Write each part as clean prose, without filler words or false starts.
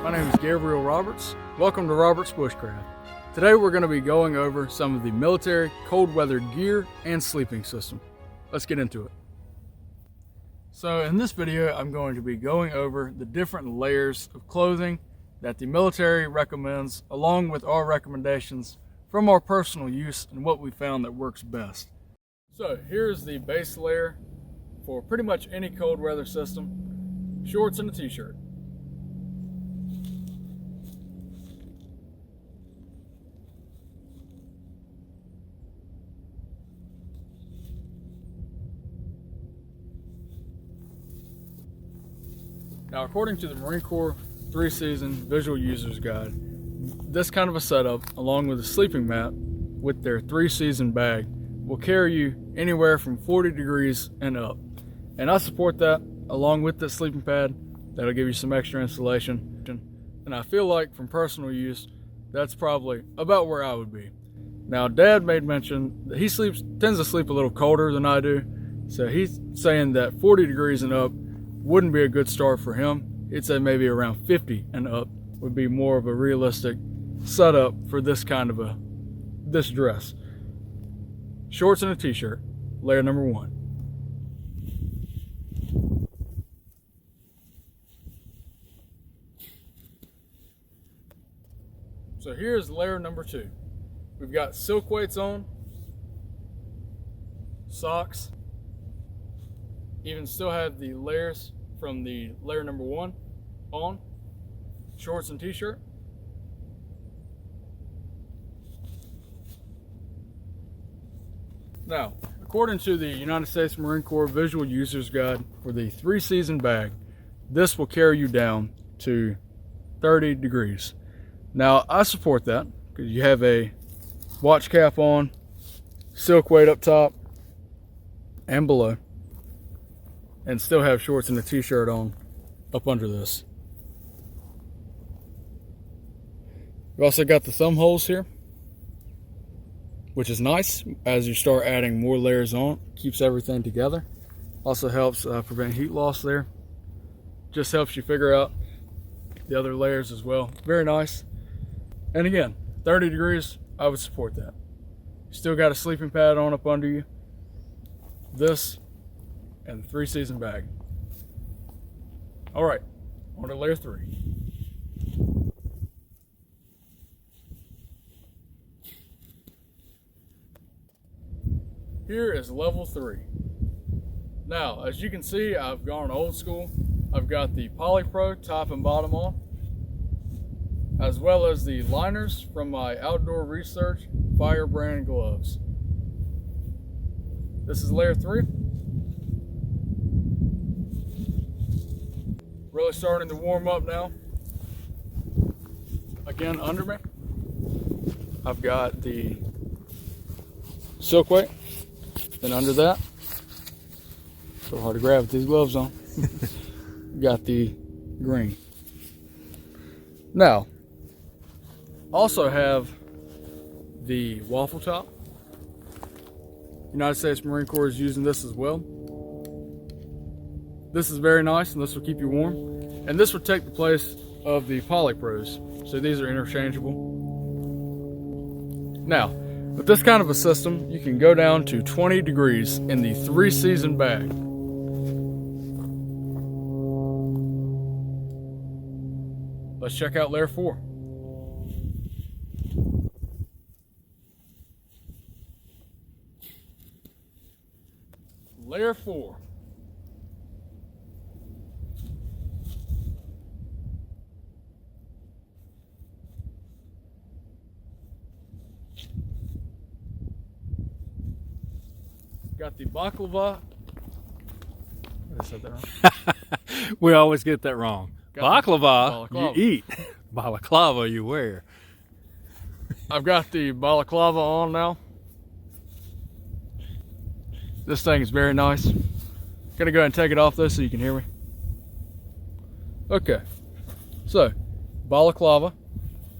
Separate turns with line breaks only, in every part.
My name is Gabriel Roberts. Welcome to Roberts Bushcraft. Today we're going to be going over some of the military cold weather gear and sleeping system. Let's get into it. So in this video I'm going to be going over the different layers of clothing that the military recommends, along with our recommendations from our personal use and what we found that works best. So here's the base layer for pretty much any cold weather system: shorts and a t-shirt. Now, according to the Marine Corps 3-season visual user's guide, this kind of a setup, along with a sleeping mat with their 3-season bag, will carry you anywhere from 40 degrees and up. And I support that, along with the sleeping pad. That'll give you some extra insulation. And I feel like from personal use, that's probably about where I would be. Now, Dad made mention that he tends to sleep a little colder than I do. So he's saying that 40 degrees and up wouldn't be a good start for him. He'd say maybe around 50 and up would be more of a realistic setup for this kind of this dress. Shorts and a t-shirt, layer number 1. So here's layer number 2. We've got silk weights on, socks, even still have the layers from the layer number 1 on, shorts and t-shirt. Now, according to the United States Marine Corps Visual User's Guide for the 3-season bag, this will carry you down to 30 degrees. Now, I support that because you have a watch cap on, silk weight up top and below, and still have shorts and a t-shirt on up under this. We've also got the thumb holes here, which is nice as you start adding more layers on. Keeps everything together. Also helps prevent heat loss there. Just helps you figure out the other layers as well. Very nice. And again, 30 degrees, I would support that. Still got a sleeping pad on up under you. This and the 3-season bag. All right, on to layer 3. Here is level 3. Now, as you can see, I've gone old school. I've got the Polypro top and bottom on, as well as the liners from my Outdoor Research Fire brand gloves. This is layer 3. Really starting to warm up now. Again, under me, I've got the silk weight. Then under that, so hard to grab with these gloves on, got the green. Now, also have the waffle top. United States Marine Corps is using this as well. This is very nice, and this will keep you warm. And this would take the place of the Polypros, so these are interchangeable. Now, with this kind of a system, you can go down to 20 degrees in the 3-season bag. Let's check out layer 4. Layer 4. Got the baklava. I said that wrong.
We always get that wrong. Baklava, you
balaclava.
eat. Balaclava, you wear.
I've got the balaclava on now. This thing is very nice. Gonna go ahead and take it off though so you can hear me. Okay, so balaclava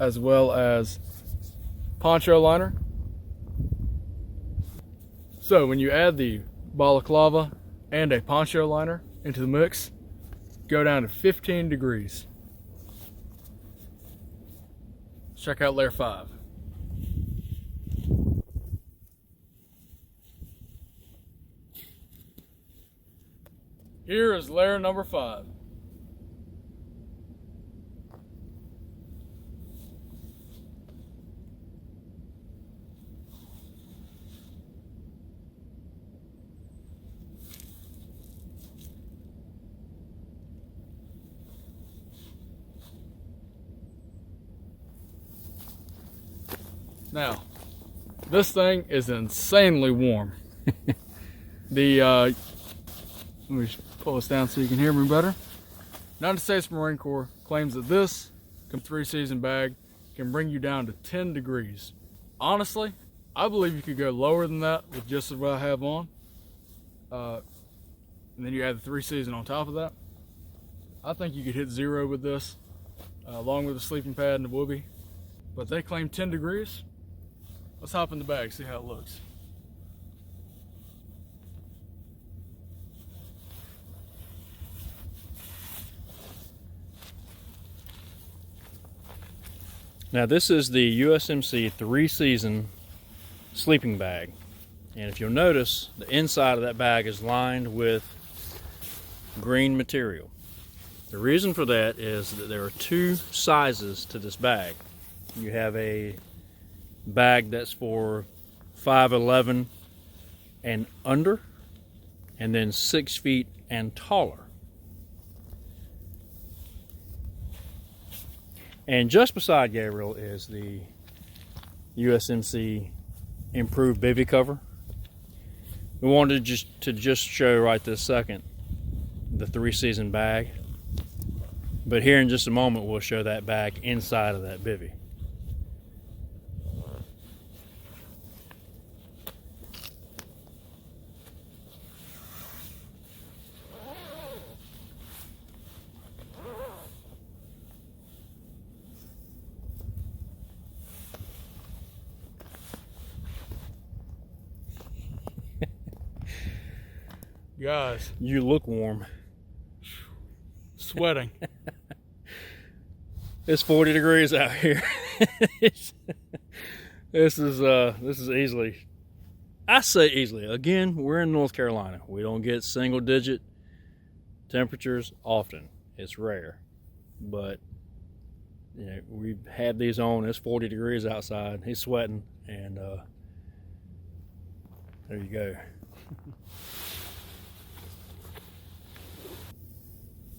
as well as poncho liner. So when you add the balaclava and a poncho liner into the mix, go down to 15 degrees. check out layer 5. Here is layer number 5. Now, this thing is insanely warm. Let me pull this down so you can hear me better. United States Marine Corps claims that this 3-season bag can bring you down to 10 degrees. Honestly, I believe you could go lower than that with just what I have on. And then you add the 3-season on top of that. I think you could hit 0 with this, along with the sleeping pad and the whoopee. But they claim 10 degrees. Let's hop in the bag, see how it looks.
Now this is the USMC 3-season sleeping bag. And if you'll notice, the inside of that bag is lined with green material. The reason for that is that there are 2 sizes to this bag. You have a bag that's for 5'11" and under, and then 6 feet and taller. And just beside Gabriel is the USMC improved bivy cover. We wanted to just show right this second the 3-season bag, but here in just a moment we'll show that bag inside of that bivy.
Guys,
you look warm.
Sweating.
It's 40 degrees out here. This is easily, I say easily. Again, we're in North Carolina. We don't get single-digit temperatures often. It's rare, but you know, we've had these on. It's 40 degrees outside. He's sweating, and there you go.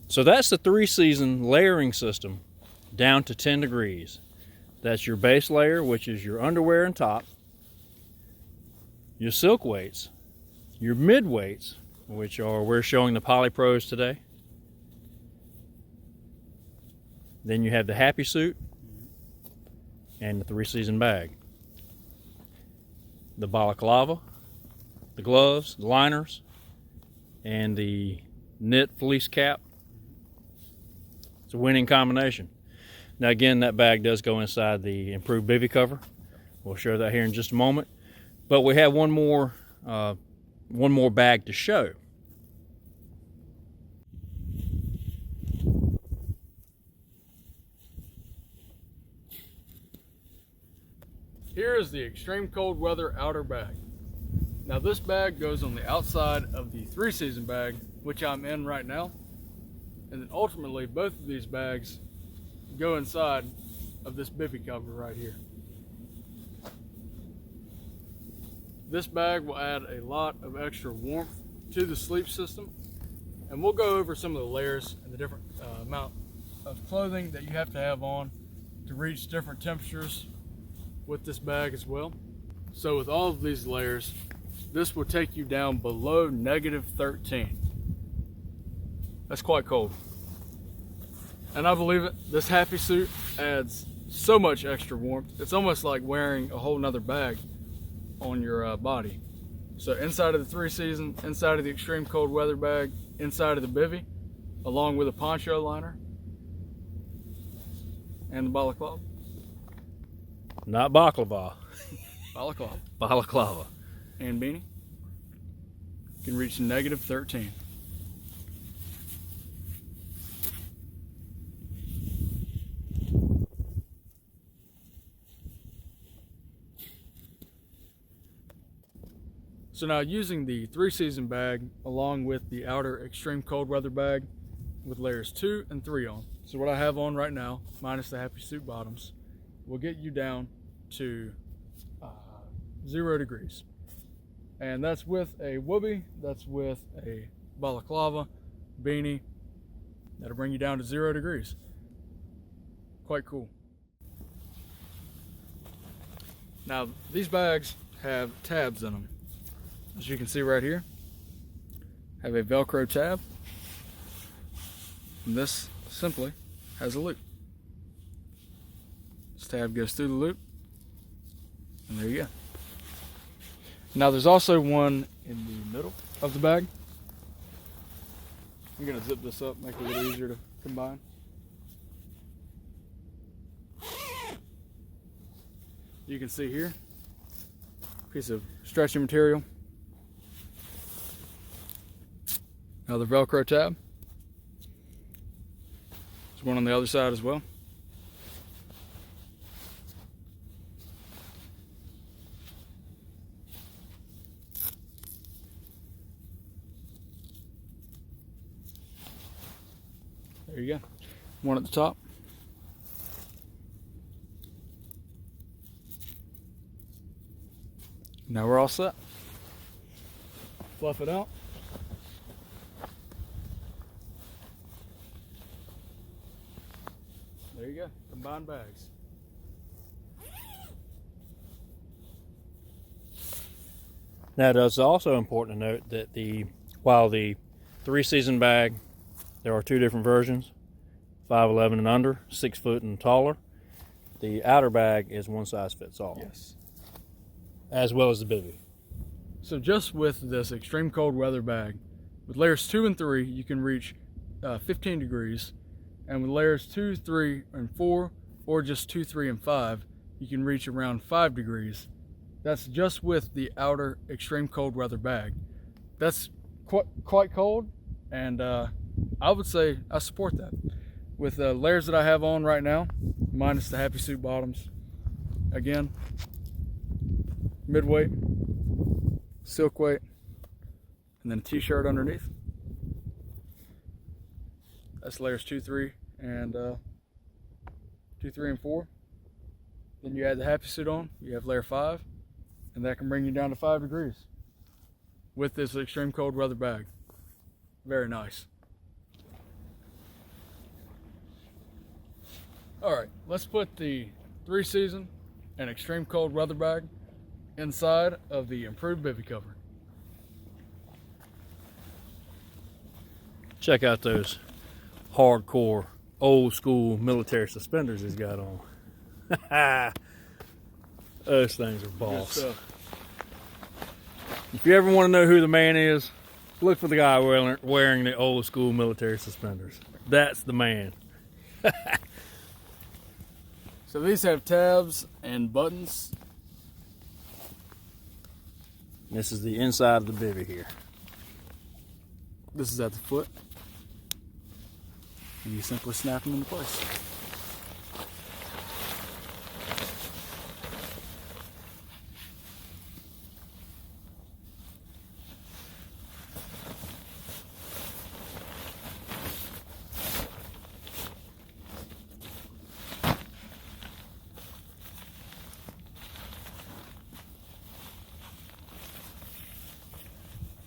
So that's the 3-season layering system down to 10 degrees. That's your base layer, which is your underwear and top, your silk weights, your mid weights, which are, we're showing the Poly Pros today. Then you have the Happy Suit and the 3-season bag. The balaclava, the gloves, the liners, and the knit fleece cap. It's a winning combination. Now again, that bag does go inside the improved bivy cover. We'll show that here in just a moment. But we have one more bag to show.
Here is the extreme cold weather outer bag. Now this bag goes on the outside of the 3-season bag, which I'm in right now. And then ultimately, both of these bags go inside of this bivy cover right here. This bag will add a lot of extra warmth to the sleep system. And we'll go over some of the layers and the different amount of clothing that you have to have on to reach different temperatures with this bag as well. So with all of these layers, this will take you down below -13. That's quite cold. And I believe it, this Happy Suit adds so much extra warmth. It's almost like wearing a whole nother bag on your body. So inside of the 3-season, inside of the extreme cold weather bag, inside of the bivy, along with a poncho liner, and the balaclava.
Not baklava.
Balaclava.
Balaclava.
And beanie. Can reach -13. So now using the 3-season bag along with the outer extreme cold weather bag with layers 2 and 3 on. So what I have on right now, minus the Happy Suit bottoms, will get you down to 0 degrees. And that's with a whoopee, that's with a balaclava, beanie, that'll bring you down to 0 degrees. Quite cool. Now these bags have tabs in them. As you can see right here, have a Velcro tab. And this simply has a loop. This tab goes through the loop, and there you go. Now there's also one in the middle of the bag. I'm gonna zip this up, make it a little easier to combine. You can see here, piece of stretchy material. Another Velcro tab. There's one on the other side as well. There you go. One at the top. Now we're all set. Fluff it out. There you go, combined bags.
Now it's also important to note that while the 3-season bag, there are 2 different versions, 5'11" and under, 6 foot and taller. The outer bag is one size fits all.
Yes.
As well as the bivy.
So just with this extreme cold weather bag, with layers 2 and 3, you can reach 15 degrees. And with layers 2, 3, and 4, or just 2, 3, and 5, you can reach around 5 degrees. That's just with the outer extreme cold weather bag. That's quite cold, and I would say I support that. With the layers that I have on right now, minus the Happy Suit bottoms, again, mid-weight, silk weight, and then a t-shirt underneath. That's layers 2, 3, and 2, 3, and 4. Then you add the Happy Suit on, you have layer 5, and that can bring you down to 5 degrees with this extreme cold weather bag. Very nice. Alright, let's put the 3-season and extreme cold weather bag inside of the improved bivy cover.
Check out those hardcore old school military suspenders he's got on. Those things are boss. If you ever want to know who the man is, look for the guy wearing the old school military suspenders. That's the man.
So these have tabs and buttons.
This is the inside of the bivy here.
This is at the foot. And you simply snap them into place.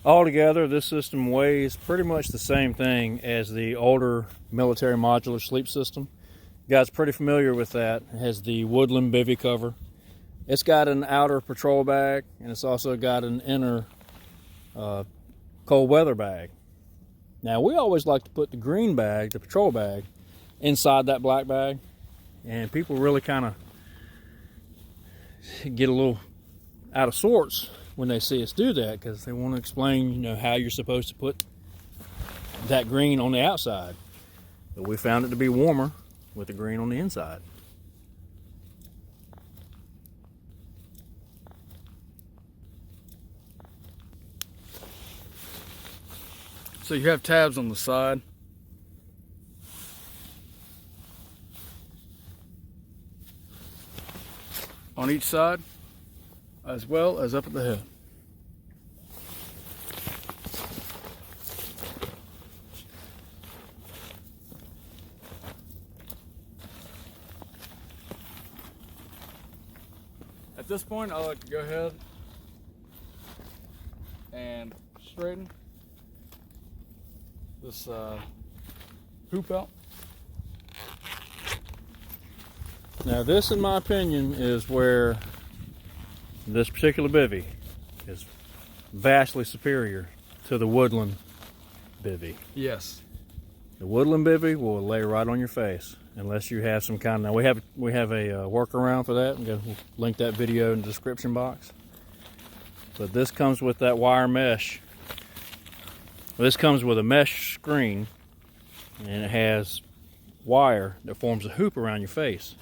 Altogether, this system weighs pretty much the same thing as the older military modular sleep system. You guys are pretty familiar with that. It has the woodland bivy cover. It's got an outer patrol bag, and it's also got an inner cold weather bag. Now, we always like to put the green bag, the patrol bag, inside that black bag, and people really kind of get a little out of sorts when they see us do that, because they want to explain, you know, how you're supposed to put that green on the outside. But we found it to be warmer with the green on the inside.
So you have tabs on the side. On each side, as well as up at the head. at this point, I like to go ahead and straighten this hoop out.
Now this, in my opinion, is where this particular bivvy is vastly superior to the woodland bivvy.
Yes.
The woodland bivvy will lay right on your face unless you have some kind of, now we have a workaround for that. We'll link that video in the description box. But this comes with that wire mesh. This comes with a mesh screen, and it has wire that forms a hoop around your face.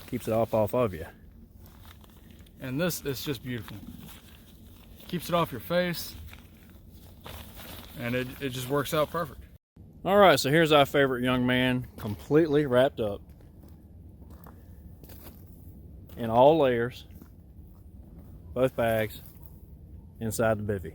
Keeps it off of you.
And this is just beautiful. Keeps it off your face, and it just works out perfect.
All right, so here's our favorite young man, completely wrapped up in all layers, both bags, inside the bivvy.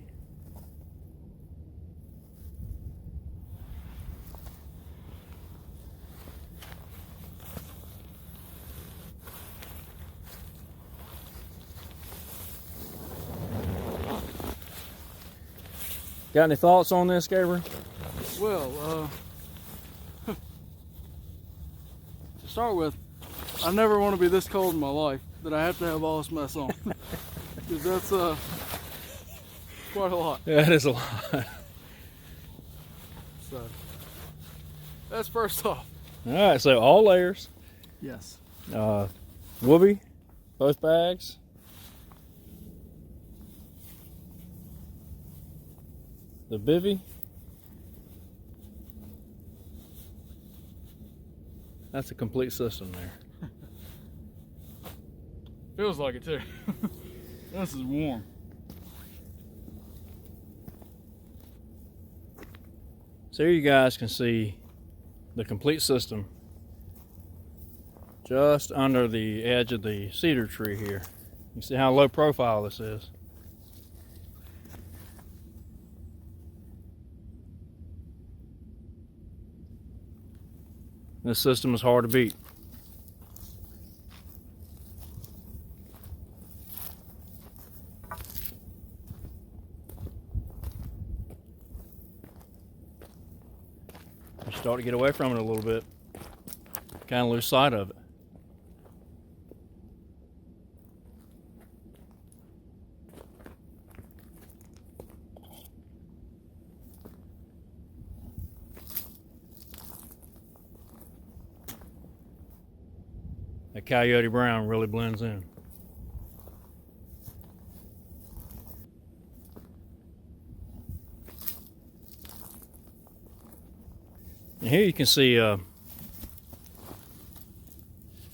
Got any thoughts on this, Gabriel?
Well, to start with, I never want to be this cold in my life that I have to have all this mess on. Because that's quite a lot.
Yeah, it is a lot.
So, that's first off.
All right, so all layers.
Yes.
Whoopee, both bags. The bivvy. That's a complete system there.
Feels like it too. This is warm.
So here you guys can see the complete system just under the edge of the cedar tree here. You see how low profile this is. This system is hard to beat. You start to get away from it a little bit, kind of lose sight of it. That coyote brown really blends in. And here you can see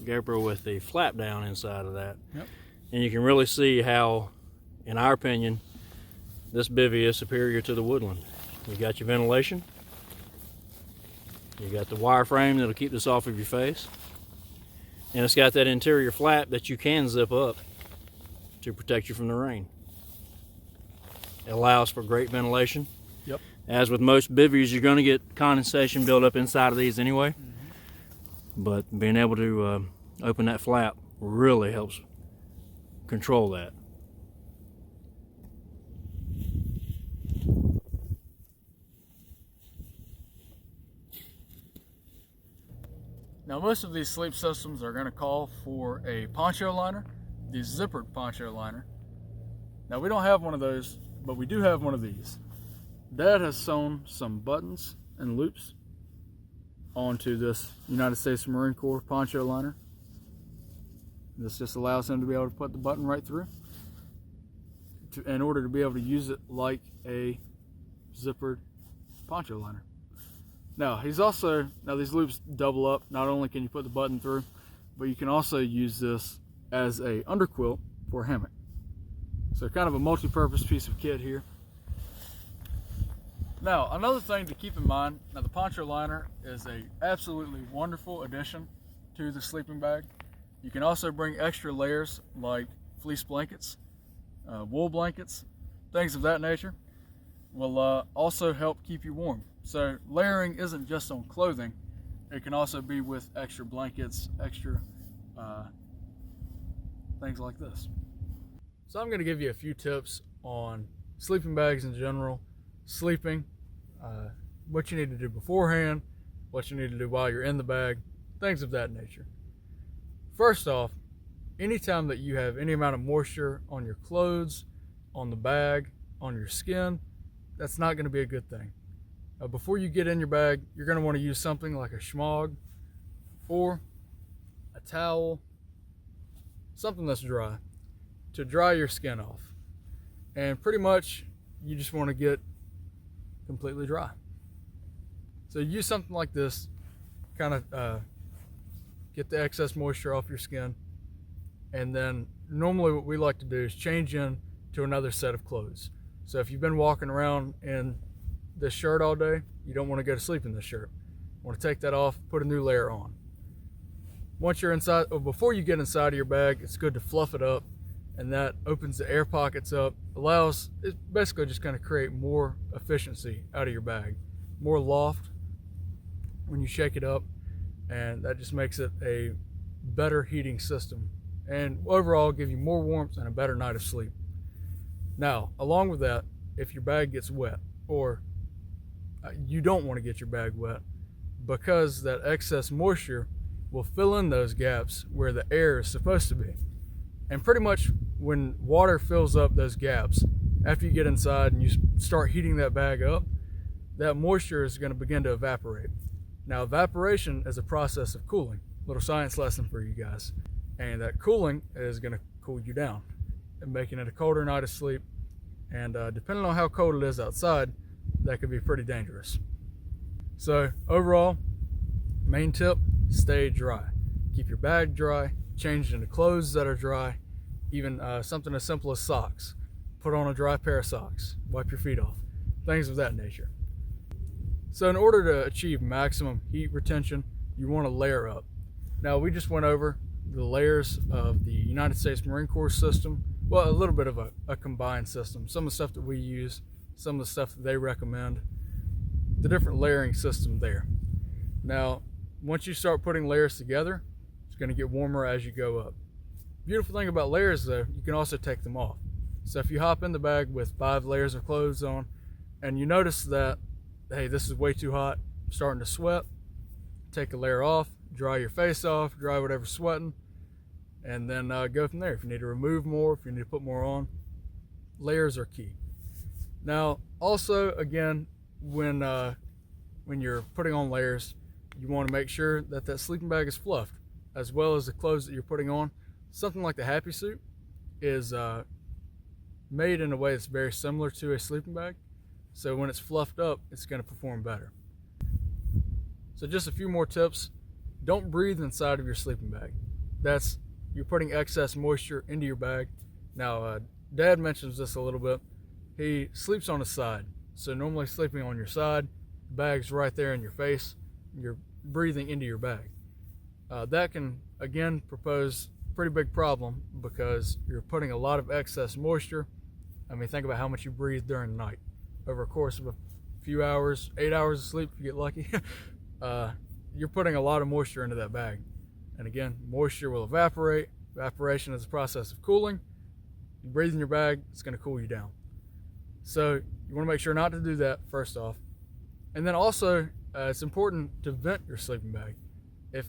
Gabriel with the flap down inside of that.
Yep.
And you can really see how, in our opinion, this bivvy is superior to the woodland. You got your ventilation. You got the wire frame that'll keep this off of your face. And it's got that interior flap that you can zip up to protect you from the rain. It allows for great ventilation.
Yep.
As with most bivvies, you're going to get condensation built up inside of these anyway. Mm-hmm. But being able to open that flap really helps control that.
Now, most of these sleep systems are going to call for a poncho liner, the zippered poncho liner. Now, we don't have one of those, but we do have one of these. Dad has sewn some buttons and loops onto this United States Marine Corps poncho liner. This just allows him to be able to put the button right through in order to be able to use it like a zippered poncho liner. Now, these loops double up. Not only can you put the button through, but you can also use this as a underquilt for a hammock. So kind of a multi-purpose piece of kit here. Now, another thing to keep in mind, now the poncho liner is a absolutely wonderful addition to the sleeping bag. You can also bring extra layers like fleece blankets, wool blankets, things of that nature. Will also help keep you warm. So layering isn't just on clothing, it can also be with extra blankets, extra things like this. So I'm going to give you a few tips on sleeping bags in general, sleeping, what you need to do beforehand, what you need to do while you're in the bag, things of that nature. First off, anytime that you have any amount of moisture on your clothes, on the bag, on your skin, that's not going to be a good thing. Before you get in your bag, you're going to want to use something like a schmog or a towel, something that's dry, to dry your skin off. And pretty much you just want to get completely dry. So use something like this, kind of get the excess moisture off your skin. And then normally what we like to do is change in to another set of clothes. So if you've been walking around in this shirt all day, you don't want to go to sleep in this shirt. You want to take that off, put a new layer on. Once you're inside, or before you get inside of your bag, it's good to fluff it up, and that opens the air pockets up, it basically just kind of create more efficiency out of your bag, more loft when you shake it up, and that just makes it a better heating system, and overall give you more warmth and a better night of sleep. Now, along with that, if your bag gets wet, or you don't want to get your bag wet, because that excess moisture will fill in those gaps where the air is supposed to be. And pretty much when water fills up those gaps, after you get inside and you start heating that bag up, that moisture is going to begin to evaporate. Now, evaporation is a process of cooling. Little science lesson for you guys. And that cooling is going to cool you down and making it a colder night of sleep. And depending on how cold it is outside, that could be pretty dangerous. So overall, main tip, stay dry. Keep your bag dry, change into clothes that are dry, even something as simple as socks. Put on a dry pair of socks, wipe your feet off, things of that nature. So in order to achieve maximum heat retention, you want to layer up. Now, we just went over the layers of the United States Marine Corps system. Well, a little bit of a combined system. Some of the stuff that we use, some of the stuff that they recommend, the different layering system there. Now, once you start putting layers together, it's going to get warmer as you go up. Beautiful thing about layers, though, you can also take them off. So if you hop in the bag with 5 layers of clothes on, and you notice that, hey, this is way too hot, I'm starting to sweat, take a layer off, dry your face off, dry whatever's sweating, and then go from there. If you need to remove more, if you need to put more on, layers are key. Now, also, again, when you're putting on layers, you want to make sure that that sleeping bag is fluffed, as well as the clothes that you're putting on. Something like the happy suit is made in a way that's very similar to a sleeping bag. So when it's fluffed up, it's going to perform better. So just a few more tips. Don't breathe inside of your sleeping bag. You're putting excess moisture into your bag. Now, Dad mentions this a little bit. He sleeps on his side. So normally sleeping on your side, the bag's right there in your face. You're breathing into your bag. That can, again, propose a pretty big problem because you're putting a lot of excess moisture. I mean, think about how much you breathe during the night. Over a course of a few hours, 8 hours of sleep if you get lucky, you're putting a lot of moisture into that bag. And again, moisture will evaporate. Evaporation is a process of cooling. You breathe in your bag, it's going to cool you down. So you want to make sure not to do that, first off. And then also, it's important to vent your sleeping bag. If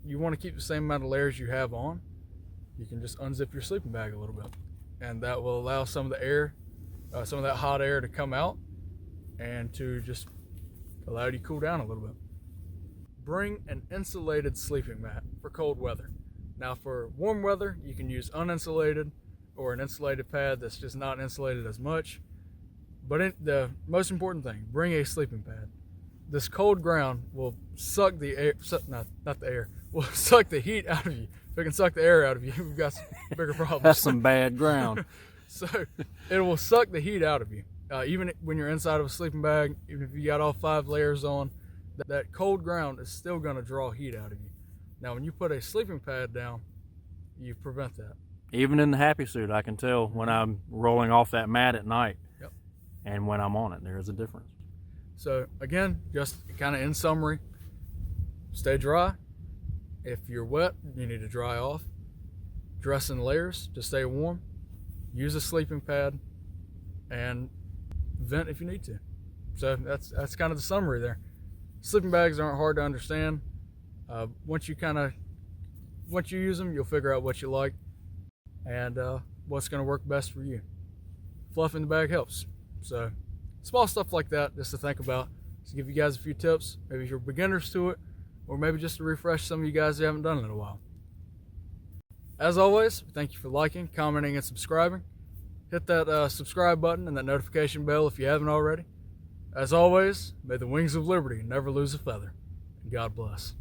you want to keep the same amount of layers you have on, you can just unzip your sleeping bag a little bit. And that will allow some of the air, some of that hot air to come out and to just allow you to cool down a little bit. Bring an insulated sleeping mat for cold weather. Now, for warm weather, you can use uninsulated or an insulated pad that's just not insulated as much. But the most important thing, bring a sleeping pad. This cold ground will suck the air, not the air, will suck the heat out of you. If it can suck the air out of you, we've got some bigger problems.
That's some bad ground.
So it will suck the heat out of you. Even when you're inside of a sleeping bag, even if you got all 5 layers on, that cold ground is still going to draw heat out of you. Now, when you put a sleeping pad down, you prevent that.
Even in the happy suit, I can tell when I'm rolling off that mat at night.
Yep.
And when I'm on it, there is a difference.
So again, just kind of in summary, stay dry. If you're wet, you need to dry off. Dress in layers to stay warm. use a sleeping pad, and vent if you need to. So that's kind of the summary there. Sleeping bags aren't hard to understand. Once you use them, you'll figure out what you like and what's going to work best for you. Fluffing the bag helps. So small stuff like that just to think about, to give you guys a few tips, maybe if you're beginners to it, or maybe just to refresh some of you guys who haven't done it in a while. As always, thank you for liking, commenting, and subscribing. Hit that subscribe button and that notification bell if you haven't already. As always, may the wings of liberty never lose a feather. And God bless.